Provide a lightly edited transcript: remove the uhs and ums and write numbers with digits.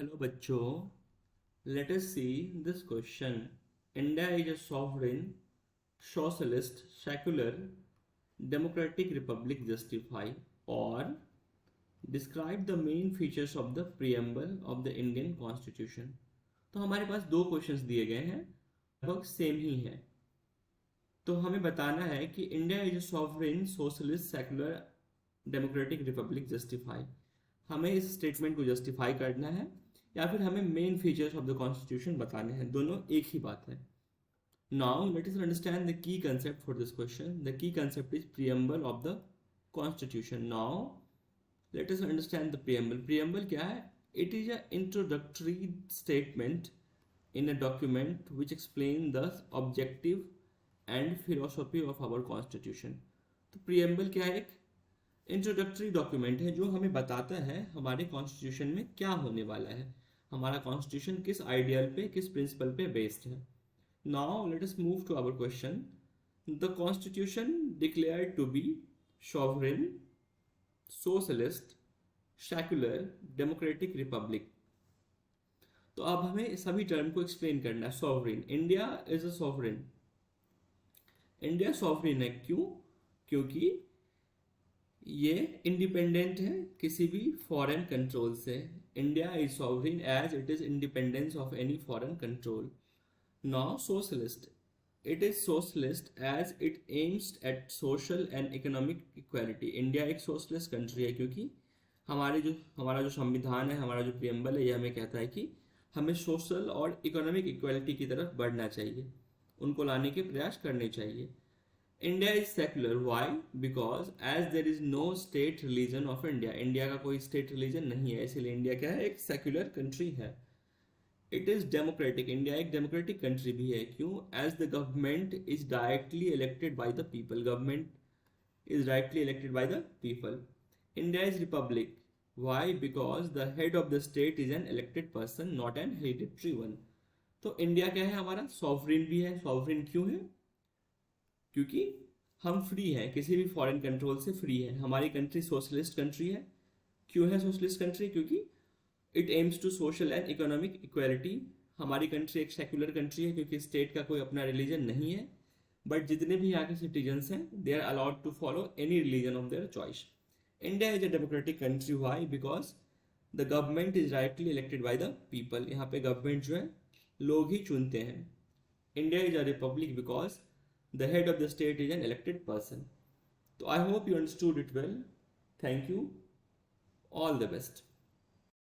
Hello बच्चों, let us see this question. India is a sovereign, socialist, secular, democratic republic justify or describe the main features of the preamble of the Indian Constitution. तो हमारे पास दो questions दिए गए हैं, लगभग same ही है। तो हमें बताना है कि India is a sovereign, socialist, secular, democratic Republic justify. हमें इस स्टेटमेंट को जस्टिफाई करना है या फिर हमें main features of the constitution बताने हैं। दोनों एक ही बात है। Now let us understand the key concept for this question. The key concept is preamble of the constitution. Now let us understand the preamble. Preamble क्या है? It is a introductory statement in a document which explain the objective and philosophy of our constitution। तो preamble क्या है? एक introductory document है जो हमें बताता है हमारे कॉन्स्टिट्यूशन में क्या होने वाला है, हमारा कॉन्स्टिट्यूशन किस आइडियल पे, किस प्रिंसिपल पे बेस्ड है। Now let us move to our question. The constitution declared to be sovereign, socialist, secular, democratic republic. तो अब हमें सभी टर्म को एक्सप्लेन करना है। Sovereign, India is a sovereign. India sovereign है क्यों? क्योंकि ये इंडिपेंडेंट है किसी भी फॉरेन कंट्रोल से। India is sovereign as it is independence of any foreign control. Now socialist, it is socialist as it aims at social and economic equality. India एक socialist country है क्योंकि हमारा जो संविधान है, हमारा जो प्रियम्बल है, ये हमें कहता है कि हमें सोशल और इकोनॉमिक इक्वालिटी की तरफ बढ़ना चाहिए, उनको लाने के प्रयास करने चाहिए। India is secular, why? Because as there is no state religion of India. India का कोई स्टेट रिलीजन नहीं है, इसीलिए इंडिया क्या है? एक सेक्युलर कंट्री है। इट इज डेमोक्रेटिक, इंडिया एक डेमोक्रेटिक कंट्री भी है। क्यों? As the government is directly elected by the people. Government is directly elected by the people. India is republic. Why? Because the head of the state is an elected person, not an hereditary one. तो India क्या है? हमारा sovereign भी है। Sovereign क्यों है? क्योंकि हम फ्री हैं, किसी भी फॉरेन कंट्रोल से फ्री है। हमारी कंट्री सोशलिस्ट कंट्री है। क्यों है सोशलिस्ट कंट्री? क्योंकि it aims to social and economic equality. हमारी कंट्री एक सेक्युलर कंट्री है क्योंकि स्टेट का कोई अपना रिलीजन नहीं है, बट जितने भी यहाँ के सिटीजन्स हैं they are allowed to follow any religion of their choice. India is a democratic country. Why? Because the government is directly elected by the people. यहाँ पे गवर्नमेंट जो है लोग ही चुनते हैं। India is a republic because the head of the state is an elected person. तो I hope you understood it well. Thank you, all the best.